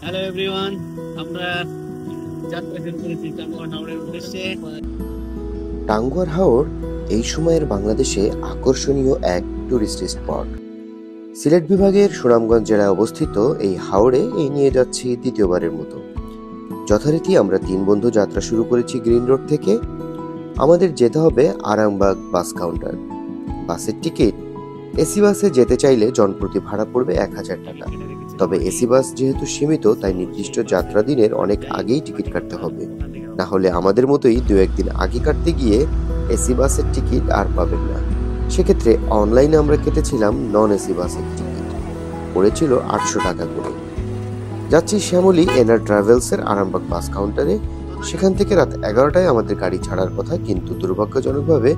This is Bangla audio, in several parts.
হ্যালো এভরিওয়ান, আমরা যাত্রা শুরু করেছি টাঙ্গুয়ার হাওড়ের উদ্দেশ্যে। টাঙ্গুয়ার হাওর এই সময়ের বাংলাদেশে আকর্ষণীয় এক টুরিস্ট স্পট। সিলেট বিভাগের সুনামগঞ্জ জেলায় অবস্থিত এই হাওরে নিয়ে যাচ্ছি দ্বিতীয়বারের মতো। যথারীতি আমরা 3 বন্ধু যাত্রা শুরু করেছি গ্রিন রোড থেকে। আমাদের যেতে হবে আরামবাগ বাস কাউন্টার। বাসের টিকিট এসি বাসে যেতে চাইলে জনপ্রতি ভাড়া পড়বে 1000 টাকা। তবে এসি বাস যেহেতু সীমিত, তাই নির্দিষ্ট যাত্রা দিনের অনেক আগেই টিকিট কাটতে হবে, না হলে আমাদের মতোই 2-1 দিন আগে কাটতে গিয়ে এসি বাসের টিকিট আর পাবেন না। সেক্ষেত্রে অনলাইনে আমরা কেটেছিলাম নন এসি বাসের টিকিট, পড়েছিল 800 টাকা করে। যাচ্ছি শ্যামলী এনার ট্রাভেলসের আরামবাগ বাস কাউন্টারে। সেখান থেকে রাত 11টায় আমাদের গাড়ি ছাড়ার কথা, কিন্তু দুর্ভাগ্যজনকভাবে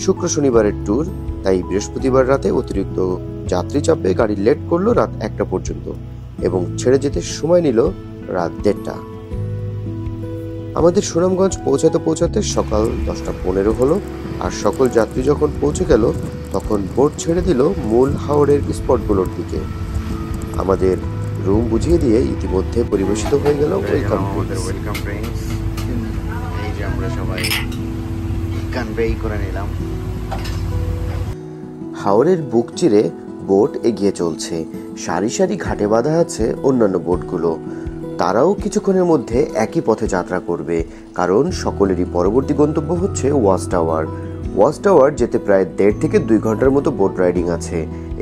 শুক্র শনিবারের ট্যুর, তাই বৃহস্পতিবার রাতে অতিরিক্ত যাত্রী চাপে গাড়ি লেট করলো রাত 1টা পর্যন্ত এবং ছেড়ে যেতে সময় নিল রাত 1:30। আমাদের সুনামগঞ্জ পৌঁছাতে পৌঁছাতে সকাল 10:15 হলো। আর সকল যাত্রী যখন পৌঁছে গেল, তখন বোট ছেড়ে দিল মূল হাওরের স্পটগুলোর দিকে। আমাদের রুম বুঝিয়ে দিয়ে ইতিমধ্যে পরিবেশিত হয়ে গেল ওয়েলকাম ড্রিঙ্কস। এই যে আমরা সবাই কনভেই করে নিলাম। হাওরের বুক চিরে বোট এগিয়ে চলছে। সারি সারি ঘাটে বাঁধা আছে অন্যান্য বোটগুলো। তারাও কিছুক্ষণের মধ্যে একই পথে যাত্রা করবে, কারণ সকলেরই পরবর্তী গন্তব্য হচ্ছে ওয়াচ টাওয়ার। ওয়াচ টাওয়ার যেতে প্রায় 1.5 থেকে 2 ঘন্টার মতো বোট রাইডিং আছে।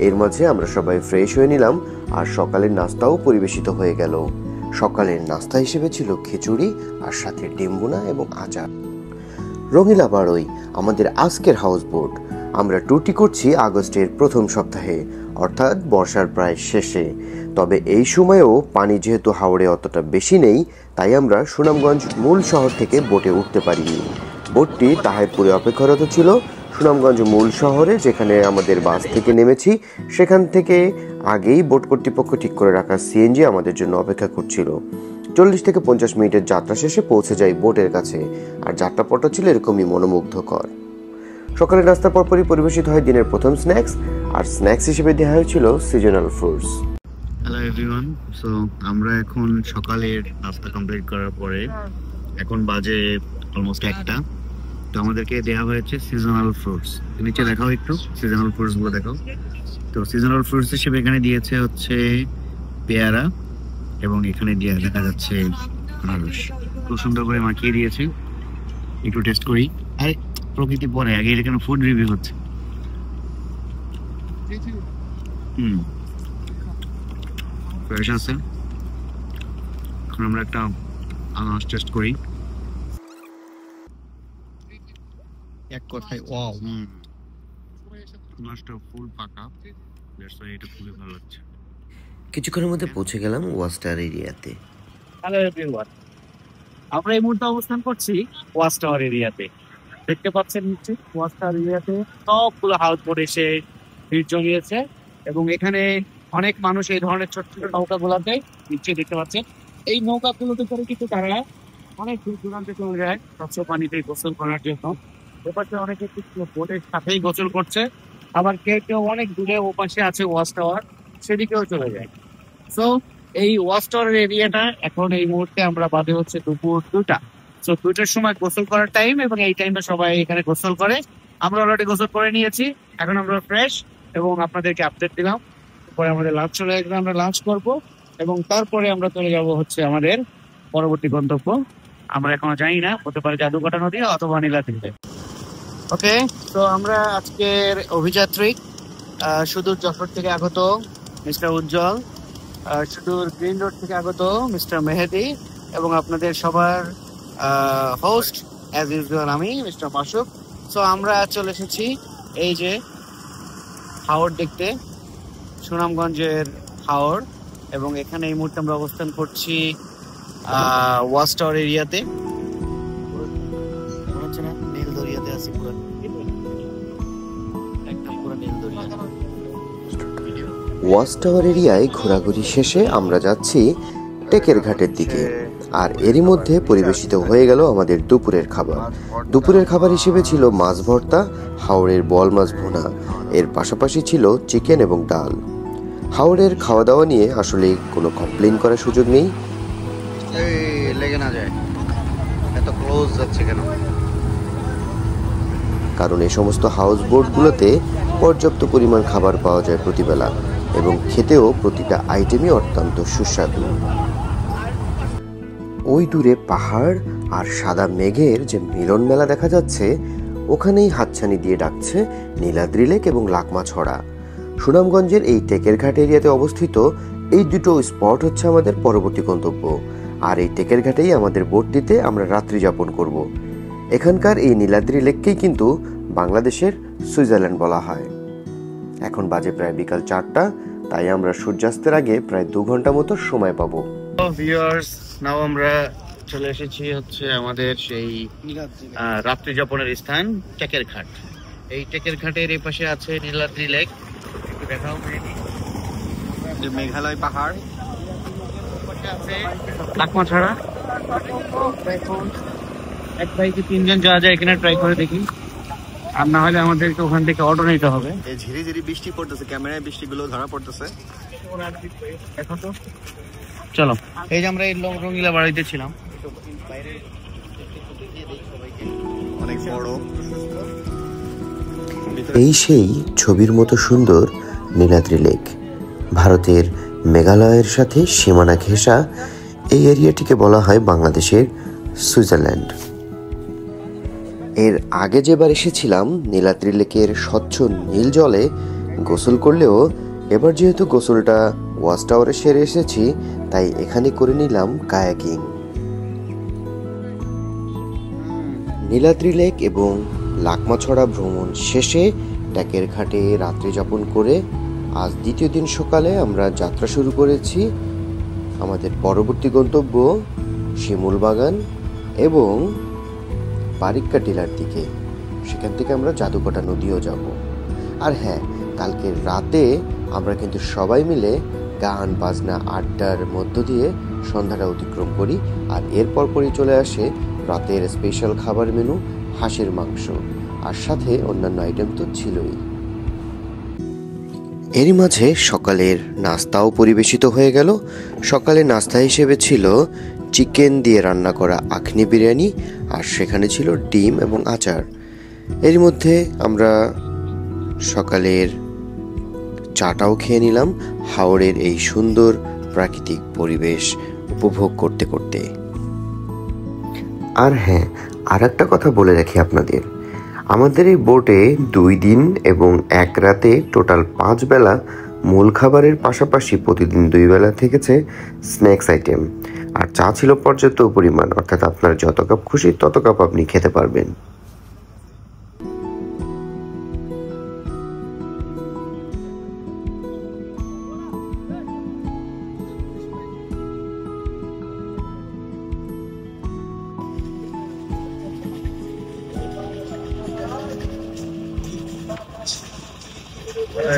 এর মাঝে আমরা সবাই ফ্রেশ হয়ে নিলাম আর সকালের নাস্তাও পরিবেশিত হয়ে গেল। সকালের নাস্তা হিসেবে ছিল খিচুড়ি আর সাথে ডিম ভুনা এবং আচার। রঙিলা বারোই আমাদের আজকের হাউস বোট। আমরা ট্যুরটি করছি আগস্টের প্রথম সপ্তাহে, অর্থাৎ বর্ষার প্রায় শেষে। তবে এই সময়েও পানি যেহেতু হাওড়ে অতটা বেশি নেই, তাই আমরা সুনামগঞ্জ মূল শহর থেকে বোটে উঠতে পারিনি। বোটটি তাহাইপুরে অপেক্ষারত ছিল সুনামগঞ্জ মূল শহরে, যেখানে আমাদের বাস থেকে নেমেছি। সেখান থেকে আগেই বোট কর্তৃপক্ষ ঠিক করে রাখা সিএনজি আমাদের জন্য অপেক্ষা করছিল। 40 থেকে 50 মিনিটের যাত্রা শেষে পৌঁছে যাই বোটের কাছে। আর যাত্রাপথটা ছিল এরকমই মনোমুগ্ধকর। সকালে নাস্তার পরপরই পরিবেশিত হয় দিনের প্রথম স্ন্যাক্স, আর স্ন্যাক্স হিসেবে দেওয়া হয়েছিল seasonal fruits. Hello everyone, so আমরা এখন সকালের নাস্তা কমপ্লিট করার পরে এখন বাজে অলমোস্ট 1টা। তো আমাদেরকে দেওয়া হয়েছে সিজনাল ফ্রুটস। নিচে দেখাও একটু সিজনাল ফ্রুটস গুলো দেখাও। তো সিজনাল ফ্রুটস হিসেবে এখানে দিয়েছে হচ্ছে পেয়ারা, এবং এখানে দিয়ে দেখা যাচ্ছে আনারস। খুব সুন্দর করে মাখিয়ে দিয়েছে। একটু টেস্ট করি। আরে প্রকৃতি পরে, আগে এখানে ফুড রিভিউ হচ্ছে। ফ্রেশ আছে। এখন আমরা একটা আনারস টেস্ট করি। এক কথায় ওয়াও। আনারসটা ফুল পাকা, এটা খুবই ভালো লাগছে। কিছুক্ষণের মধ্যে পৌঁছে গেলাম ওয়াস্টার এরিয়াতে। হ্যালো এভরিওয়ান, আমরা এই মুহূর্তে অবস্থান করছি ওয়াচ টাওয়ার এরিয়াতে। দেখতে পাচ্ছেন নিচে ওয়াচ টাওয়ার এরিয়াতে সবগুলো হাউস বোট এসে ভিড় জমিয়েছে, এবং এখানে অনেক মানুষ এই ধরনের ছোট ছোট নৌকাগুলোতে নিচে দেখতে পাচ্ছেন। এই নৌকাগুলোতে করে কিন্তু তারা অনেক দূর দূরান্তে চলে যায় স্বচ্ছ পানিতে গোসল করার জন্য। ওপাশে অনেকে বোটের সাথেই গোসল করছে, আবার কেউ কেউ অনেক দূরে ওপাশে আছে ওয়াচ টাওয়ার, সেদিকেও চলে যায়। সো এই ওয়াচ টাওয়ার এরিয়াটা এখন এই মুহূর্তে আমরা বাদে হচ্ছে দুপুর 2টা। সো 2টার সময় গোসল করার টাইম, এবং এই টাইমে সবাই এখানে গোসল করে। আমরা অলরেডি গোসল করে নিয়েছি, এখন আমরা ফ্রেশ, এবং আপনাদেরকে আপডেট দিলাম। পরে আমাদের লাঞ্চ চলে গেলে আমরা লাঞ্চ করবো, এবং তারপরে আমরা চলে যাব হচ্ছে আমাদের পরবর্তী গন্তব্য। আমরা এখনো জানি না, হতে পারে জাদুকাটা নদী অথবা নীলাদ্রিতে। ওকে, তো আমরা আজকের অভিযাত্রী সুদূর যশোর থেকে আগত মিস্টার উজ্জ্বল, সুদূর গ্রিন রোড থেকে আগত মিস্টার মেহেদি, এবং আপনাদের সবার হোস্ট অ্যাজ ইউজুয়াল আমি মিস্টার মাসুক। সো আমরা চলে এসেছি এই যে হাওর দেখতে, সুনামগঞ্জের হাওর, এবং এখানে এই মুহূর্তে আমরা অবস্থান করছি ওয়াচ টাওয়ার এরিয়াতে। মনে হচ্ছে না নীল দরিয়াতে আছি পুরো, একদম পুরো নীল দরিয়া। ওয়াচ টাওয়ার এরিয়ায় ঘোরাঘুরি শেষে আমরা যাচ্ছি টেকের ঘাটের দিকে। আর এরই মধ্যে পরিবেশিত হয়ে গেল আমাদের দুপুরের খাবার। দুপুরের খাবার হিসেবে ছিল মাছ ভর্তা, হাওড়ের বল মাছ ভুনা, এর পাশাপাশি ছিল চিকেন এবং ডাল। হাওড়ের খাওয়া দাওয়া নিয়ে আসলে কোনো কমপ্লেন করার সুযোগ নেই, এই লেগে না যায়, এত ক্লোজ যাচ্ছে কেন? কারণ এই সমস্ত হাউস বোটগুলোতে পর্যাপ্ত পরিমাণ খাবার পাওয়া যায় প্রতিবেলা এবং খেতেও প্রতিটা আইটেমই অত্যন্ত সুস্বাদু। ওই দূরে পাহাড় আর সাদা মেঘের যে মিলন মেলা দেখা যাচ্ছে, ওখানেই হাতছানি দিয়ে ডাকছে নীলাদ্রি লেক এবং লাকমাছড়া। সুনামগঞ্জের এই টেকেরঘাট এরিয়াতে অবস্থিত এই দুটো স্পট হচ্ছে আমাদের পরবর্তী গন্তব্য। আর এই টেকেরঘাটেই আমাদের বোটটিতে আমরা রাত্রি যাপন করব। এখানকার এই নীলাদ্রি লেককেই কিন্তু বাংলাদেশের সুইজারল্যান্ড বলা হয়। এখন বাজে প্রায় বিকাল 4টা, তাই আমরা সূর্যাস্তের আগে প্রায় 2 ঘন্টা মতো সময় পাবো। ভিউয়ার্স, নাও আমরা চলে এসেছি হচ্ছে আমাদের সেই রাত্রি যাপনের স্থান টেকেরঘাট। এই টেকেরঘাটের এই পাশে আছে নীলাদ্রি লেক, দেখাও যে মেঘালয় পাহাড়, লাকমাছড়া। এক বাইকে 3 জন যাওয়া যায়, এখানে ট্রাই করে দেখি, আর না হলে আমাদেরকে ওখান থেকে অটো নিতে হবে। এই ঝিরি ঝিরি বৃষ্টি পড়তেছে, ক্যামেরায় বৃষ্টিগুলো ধরা পড়তেছে। দেখো তো, চলো। এই যে আমরা এই রঙিলা বাড়িতে ছিলাম, অনেক বড়। এই সেই ছবির মতো সুন্দর নীলাদ্রি লেক। ভারতের মেঘালয়ের সাথে সীমানা ঘেঁষা এই এরিয়াটিকে বলা হয় বাংলাদেশের সুইজারল্যান্ড। এর আগে যেবার এসেছিলাম নীলাদ্রি লেকের স্বচ্ছ নীল জলে গোসল করলেও এবার যেহেতু গোসলটা ওয়াচ টাওয়ারে সেরে এসেছি, তাই এখানে করে নিলাম কায়াকিং। নীলাদ্রি লেক এবং লাকমাছড়া ভ্রমণ শেষে টেকেরঘাটে রাত্রি যাপন করে আজ দ্বিতীয় দিন সকালে আমরা যাত্রা শুরু করেছি আমাদের পরবর্তী গন্তব্য শিমুল বাগান এবং বারিক্কা টিলার দিকে। সেখান থেকে আমরা জাদুকাটা নদীও যাব। আর হ্যাঁ, কালকে রাতে আমরা কিন্তু সবাই মিলে গান বাজনা আড্ডার মধ্য দিয়ে সন্ধ্যাটা অতিক্রম করি। আর এরপর পরই চলে আসে রাতের স্পেশাল খাবার মেনু হাঁসের মাংস, আর সাথে অন্যান্য আইটেম তো ছিলই। এরই মাঝে সকালের নাস্তাও পরিবেশিত হয়ে গেল। সকালে নাস্তা হিসেবে ছিল চিকেন দিয়ে রান্না করা আখনি বিরিয়ানি, আর সেখানে ছিল ডিম এবং আচার। এর মধ্যে আমরা সকালের চাটাও খেয়ে নিলাম হাওড়ের এই সুন্দর প্রাকৃতিক পরিবেশ উপভোগ করতে করতে। আর হ্যাঁ, আর একটা কথা বলে রাখি আপনাদের, আমাদের এই বোটে 2 দিন এবং 1 রাতে টোটাল 5 বেলা মূল খাবারের পাশাপাশি প্রতিদিন 2 বেলা থেকেছে স্ন্যাক্স আইটেম, আর চা ছিল পর্যাপ্ত পরিমাণ, অর্থাৎ আপনার যত কাপ খুশি তত কাপ আপনি খেতে পারবেন।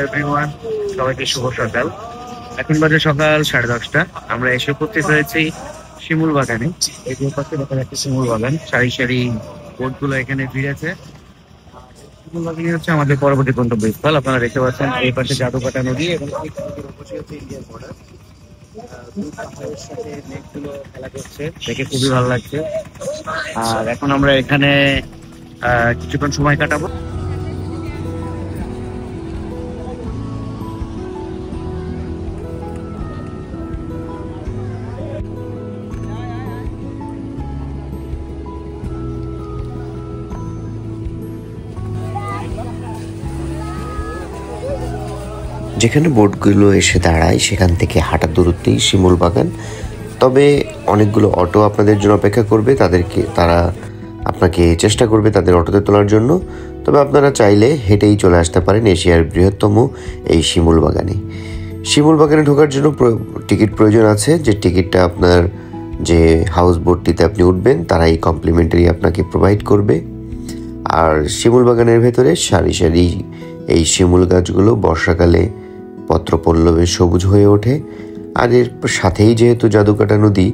এভরিওয়ান, সবাইকে শুভ সকাল। এখন বাজে সকাল 10:30। আমরা এসে উপস্থিত হয়েছি শিমুল বাগানে। এই যে পাশে দেখা যাচ্ছে শিমুল বাগান, সারি সারি বোটগুলো এখানে ভিড়েছে। শিমুল বাগানে হচ্ছে আমাদের পরবর্তী গন্তব্যস্থল। আপনারা দেখতে পাচ্ছেন এই পাশে জাদুকাটা নদী এবং এই নদীর অপোজিটে হচ্ছে ইন্ডিয়ান বর্ডার। পাহাড়ের সাথে মেঘগুলো খেলা করছে, দেখে খুবই ভালো লাগছে। আর এখন আমরা এখানে কিছুক্ষণ সময় কাটাবো। যেখানে বোটগুলো এসে দাঁড়ায় সেখান থেকে হাঁটার দূরত্বেই শিমুল বাগান। তবে অনেকগুলো অটো আপনাদের জন্য অপেক্ষা করবে, তারা আপনাকে চেষ্টা করবে তাদের অটোতে তোলার জন্য। তবে আপনারা চাইলে হেঁটেই চলে আসতে পারেন এশিয়ার বৃহত্তম এই শিমুল বাগানে। শিমুল বাগানে ঢোকার জন্য টিকিট প্রয়োজন আছে, যে টিকিটটা আপনার যে হাউস বোটটিতে আপনি উঠবেন তারাই কমপ্লিমেন্টারি আপনাকে প্রোভাইড করবে। আর শিমুল বাগানের ভেতরে সারি সারি এই শিমুল গাছগুলো বর্ষাকালে পত্রপল্লবে সবুজ হয়ে ওঠে। আর এর সাথেই যেহেতু জাদুকাটা নদী,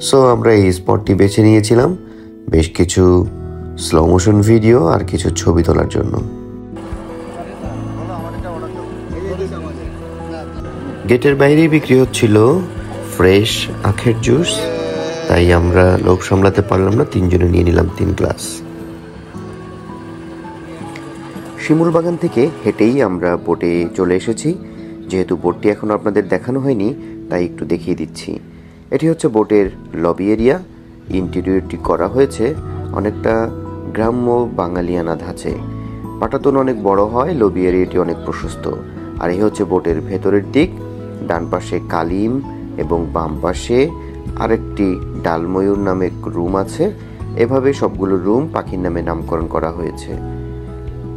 সো আমরা এই স্পটটি বেছে নিয়েছিলাম বেশ কিছু স্লো মোশন ভিডিও আর কিছু ছবি তোলার জন্য। গেটের বাইরেই বিক্রি হচ্ছিল ফ্রেশ আখের জুস, তাই আমরা লোক সামলাতে পারলাম না, 3 জনে নিয়ে নিলাম 3 গ্লাস। শিমুল বাগান থেকে হেঁটেই আমরা বোটে চলে এসেছি। যেহেতু বোটটি এখন আপনাদের দেখানো হয়নি, তাই একটু দেখিয়ে দিচ্ছি। এটি হচ্ছে বোটের লবি এরিয়া। ইন্টেরিয়রটি করা হয়েছে অনেকটা গ্রাম্য বাঙালিয়ানা ধাঁচে। পাটাতন অনেক বড় হয়, লবি এরিয়াটি অনেক প্রশস্ত। আর এই হচ্ছে বোটের ভেতরের দিক। ডান পাশে কালিম এবং বাম পাশে আরেকটি ডালময়ূর নামে রুম আছে। এভাবে সবগুলো রুম পাখির নামে নামকরণ করা হয়েছে।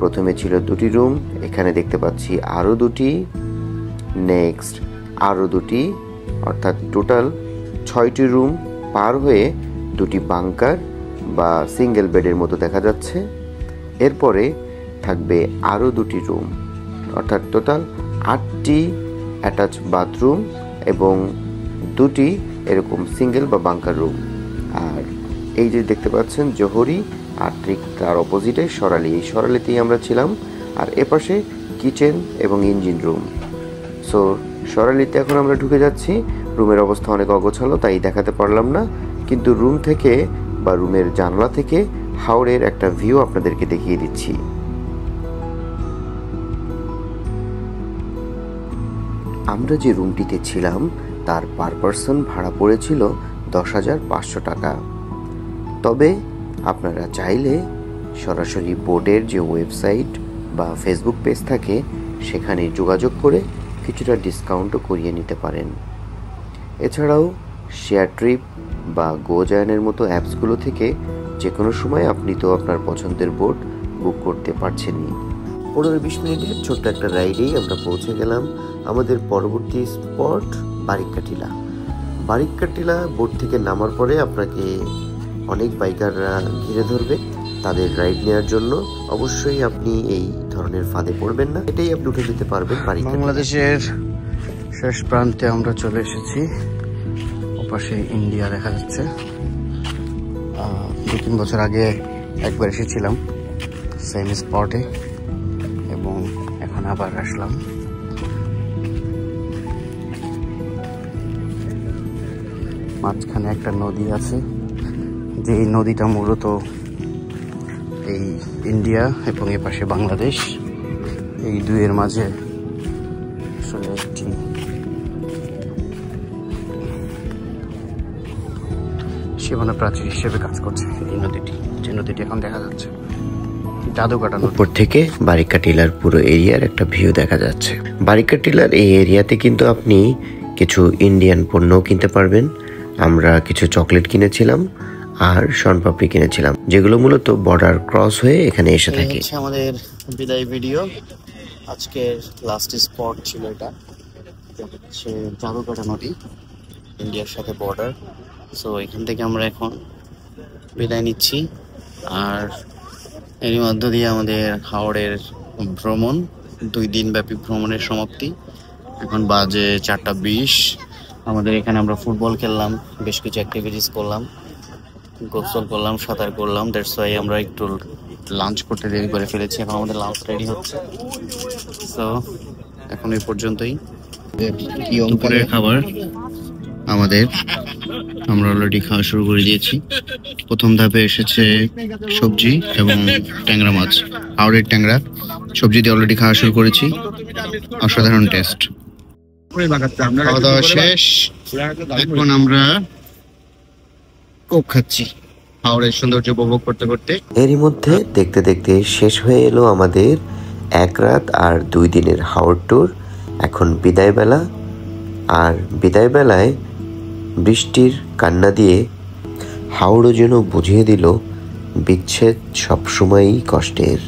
প্রথমে ছিল 2টি রুম, এখানে দেখতে পাচ্ছি আরও 2টি, নেক্সট আরও 2টি, অর্থাৎ টোটাল 6টি রুম পার হয়ে 2টি বাংকার বা সিঙ্গেল বেডের মতো দেখা যাচ্ছে। এরপরে থাকবে আরও 2টি রুম, অর্থাৎ টোটাল 8টি অ্যাটাচ বাথরুম এবং 2টি এরকম সিঙ্গেল বা বাংকার রুম। আর এই যে দেখতে পাচ্ছেন জোহরি, আর ঠিক তার অপোজিটে সরালি। এই সরালিতেই আমরা ছিলাম। আর এপাশে কিচেন এবং ইঞ্জিন রুম। সো সরালিতে এখন আমরা ঢুকে যাচ্ছি। রুমের অবস্থা অনেক অগোছালো, তাই দেখাতে পারলাম না, কিন্তু রুম থেকে বা রুমের জানলা থেকে হাওড়ের একটা ভিউ আপনাদেরকে দেখিয়ে দিচ্ছি। আমরা যে রুমটিতে ছিলাম তার পার পারসন ভাড়া পড়েছিল 10,500 টাকা। তবে আপনারা চাইলে সরাসরি বোর্ডের যে ওয়েবসাইট বা ফেসবুক পেজ থাকে সেখানে যোগাযোগ করে কিছুটা ডিসকাউন্টও করিয়ে নিতে পারেন। এছাড়াও শেয়ার ট্রিপ বা গোজায়নের মতো অ্যাপসগুলো থেকে যে কোনো সময় আপনি তো আপনার পছন্দের বোট বুক করতে পারছেনই। 15-20 মিনিটের ছোট্ট একটা রাইডেই আমরা পৌঁছে গেলাম আমাদের পরবর্তী স্পট বারিক্কা টিলা। বোট থেকে নামার পরে আপনাকে অনেক বাইকাররা ঘিরে ধরবে তাদের রাইড নেওয়ার জন্য। অবশ্যই আপনি এই ধরনের ফাঁদে পড়বেন না, এটাই আপনি উঠে যেতে পারবেন। বাংলাদেশের শেষ প্রান্তে আমরা চলে এসেছি। ওপাশে ইন্ডিয়া দেখা যাচ্ছে। 2-3 বছর আগে একবার এসেছিলাম সেম স্পটে, এবং এখন আবার আসলাম। মাঝখানে একটা নদী আছে, যে এই নদীটা মূলত এই ইন্ডিয়া এবং এ পাশে বাংলাদেশ, এই দুইয়ের মাঝে আসলে একটি সীমানা প্রাচীর হিসেবে কাজ করছে এই নদীটি, যে নদীটি এখন দেখা যাচ্ছে। উপর থেকে বারিক্কা টিলার পুরো এরিয়ার একটা ভিউ দেখা যাচ্ছে। বারিক্কা টিলার এই এরিয়াতে কিন্তু আপনি কিছু ইন্ডিয়ান পণ্যও কিনতে পারবেন। আমরা কিছু চকলেট কিনেছিলাম আর শনপাপড়ি কিনেছিলাম, যেগুলো মূলত বর্ডার ক্রস হয়ে এখানে এসে থাকে। আমাদের বিদায় ভিডিও, আজকের লাস্ট স্পট ছিল এটা, হচ্ছে জাদুকাটা নদী, ইন্ডিয়ার সাথে বর্ডার। সো এখান থেকে আমরা এখন বিদায় নিচ্ছি। আর এরই মধ্য দিয়ে আমাদের হাওড়ের ভ্রমণ, 2 দিনব্যাপী ভ্রমণের সমাপ্তি। এখন বাজে 4:20। আমাদের এখানে আমরা ফুটবল খেললাম, বেশ কিছু অ্যাক্টিভিটিস করলাম, গোসল করলাম, সাঁতার করলাম। দ্যাটস ওয়াই আমরা একটু লাঞ্চ করতে দেরি করে ফেলেছি। এখন আমাদের লাঞ্চ রেডি হচ্ছে। সো এখন এই পর্যন্তই দুপুরের খাবার আমাদের, আমরা অলরেডি খাওয়া শুরু করে দিয়েছি। প্রথম ধাপে এসেছে সবজি এবং ট্যাংরা মাছ, হাওড়ের ট্যাংরা। সবজি দিয়ে অলরেডি খাওয়া শুরু করেছি, অসাধারণ টেস্ট। খাওয়া দাওয়া শেষ, এখন আমরা কোক খাচ্ছি হাওড়ের সৌন্দর্য উপভোগ করতে করতে। এরই মধ্যে দেখতে দেখতে শেষ হয়ে এলো আমাদের 1 রাত আর 2 দিনের হাওড় ট্যুর। এখন বিদায় বেলা, আর বিদায় বেলায় বৃষ্টির কান্না দিয়ে হাওড়ও যেন বুঝিয়ে দিল বিচ্ছেদ সবসময়ই কষ্টের।